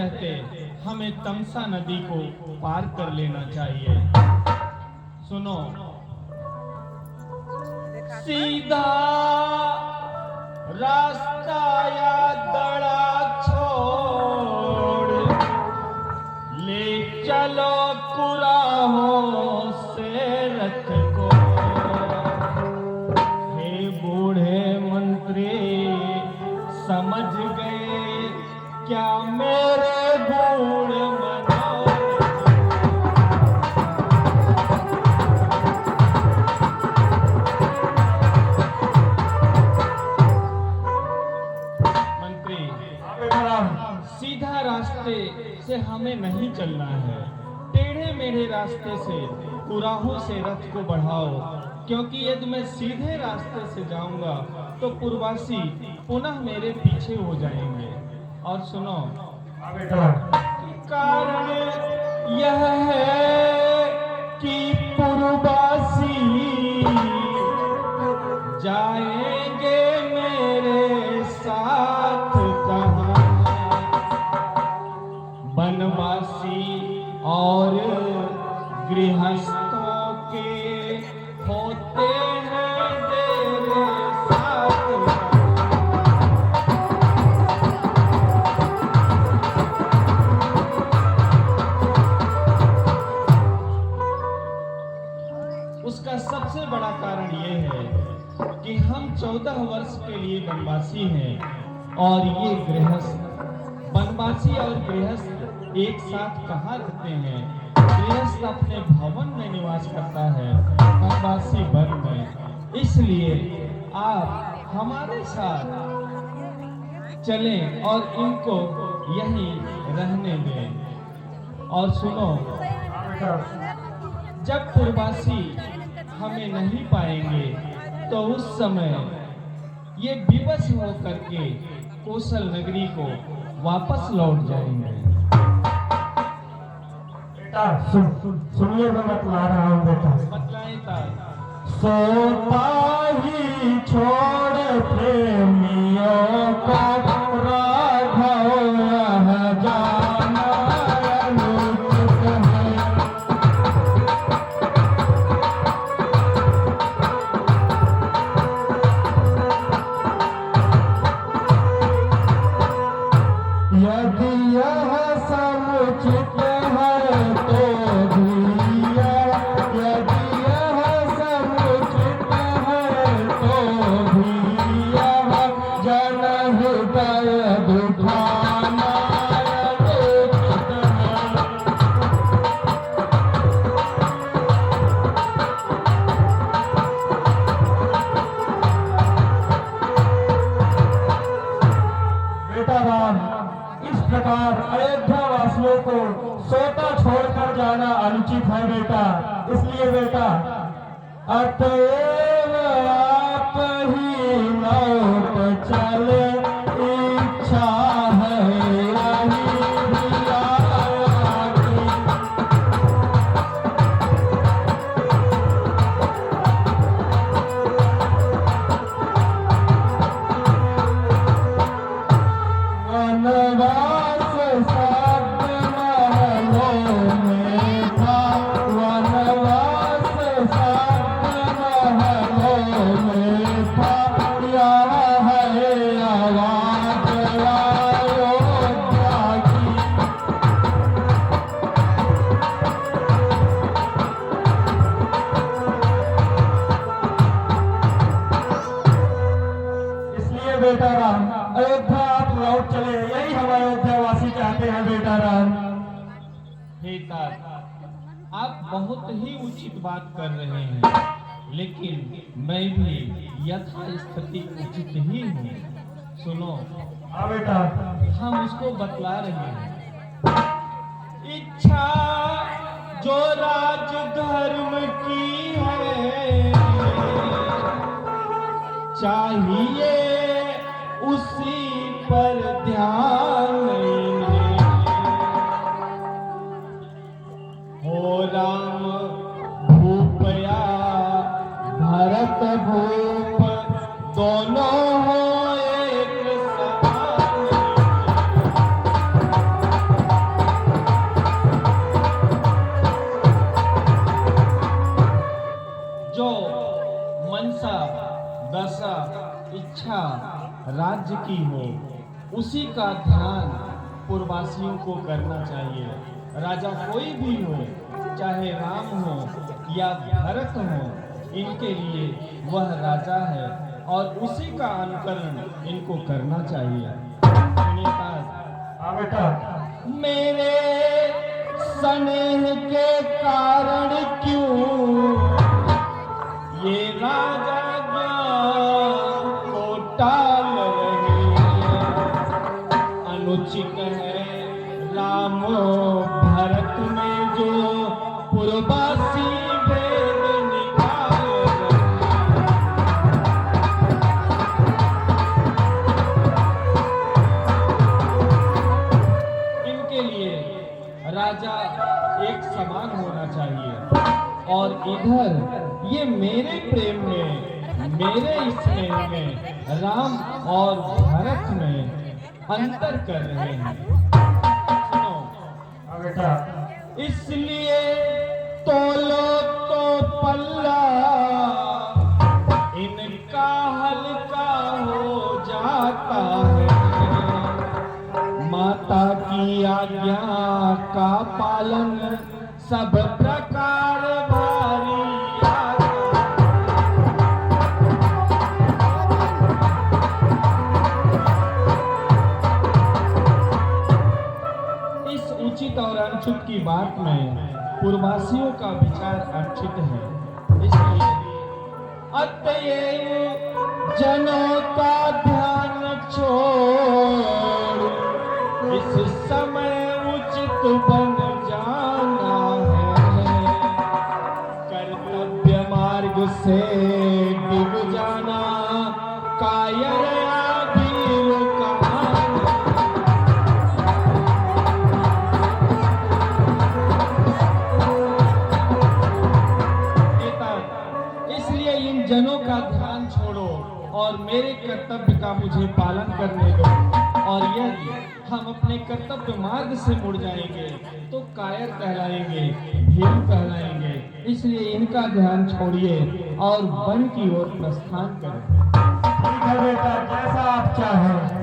रहते हमें तमसा नदी को पार कर लेना चाहिए। सुनो, सीधा रास्ता या दड़ा छोड़ ले चलो कुराहों से रथ को। हे बूढ़े मंत्री समझ गए क्या मेरे गूढ़ सीधा रास्ते से हमें नहीं चलना है, टेढ़े मेढ़े रास्ते से कुराहों से रथ को बढ़ाओ, क्योंकि यदि मैं सीधे रास्ते से जाऊंगा तो पूर्ववासी पुनः मेरे पीछे हो जाएंगे। और सुनो, कारण यह है कि पूर्ववासी जाएंगे मेरे साथ कहाँ, वनवासी और गृहस्थों के होते हैं तेरे साथ। उसका सबसे बड़ा कारण यह है कि हम 14 वर्ष के लिए वनवासी हैं और ये गृहस्थ। वनवासी और गृहस्थ एक साथ कहाँ रहते हैं? गृहस्थ अपने भवन में निवास करता है, वनवासी वन में। इसलिए आप हमारे साथ चलें और इनको यहीं रहने दें। और सुनो, जब पूर्ववासी हमें नहीं पाएंगे तो उस समय ये विवश होकर के कौशल नगरी को वापस लौट जाएंगे। बेटा सुनिए, मैं बतला रहा हूँ बेटा। बतलाएं ता। सोपाही छोड़ प्रेमियों को राघव यह जाना अनुचित है। यदि यह समुचित है तो भैया, यदि यह समुचित है तो भैया जनहृदय दुखाना अनुचित है। बेटा राम, इस प्रकार अयोध्या वासियों को सोता छोड़कर जाना अनुचित है बेटा। इसलिए बेटा अतएव आप ही लौट चले, इच्छा है यही भैया की। वनवास सात महलों में था, वनवास सात महलों में था, यह है आवाज अयोध्या की। इसलिए बेटा राम, अयोध्या आप लौट चले, यही हम अयोध्या वासी चाहते हैं बेटा राम। हे तात, आप बहुत ही उचित बात कर रहे हैं, लेकिन मैं भी यथा स्थिति उचित ही हूँ। सुनो, हाँ बेटा। हम उसको बतला रहे हैं। इच्छा जो राज धर्म की है, चाहिए उसी पर ध्यान दें। हो राम भूपया भरत भूप दोनों हो एक समान। राज्य की हो, उसी का ध्यान पूर्ववासियों को करना चाहिए। राजा कोई भी हो, चाहे राम हो या भरत हो, इनके लिए वह राजा है और उसी का अनुकरण इनको करना चाहिए। हाँ बेटा। मेरे स्नेह के कारण क्यों ये राजा ज्ञान को टाल रहे हैं। अनुचित है राम भरत में जो पूर्ववासी भेद निकाल रहे हैं। इनके लिए राजा एक समान होना चाहिए और इधर ये मेरे प्रेम में, मेरे स्नेह में राम और भरत में अंतर कर रहे हैं। सुनो हाँ बेटा। इसलिए तोलो तो पल्ला इनका हल्का हो जाता है। माता की आज्ञा का पालन सब प्रकार भारी आता है। इस उचित और अनुचित की बात में पूर्ववासियों का विचार अर्चित है। इसलिए अतएव जनों का ध्यान छोड़ इस समय उचित बन जाना है। कर्तव्य मार्ग से डिग जाना कायर आदि कहानी। इसलिए इन जनों का ध्यान छोड़ो और मेरे कर्तव्य का मुझे पालन करने दो। और यदि हम अपने कर्तव्य मार्ग से मुड़ जाएंगे तो कायर कहलाएंगे, भीरू कहलाएंगे। इसलिए इनका ध्यान छोड़िए और वन की ओर प्रस्थान करें। ठीक है बेटा, जैसा आप चाहें।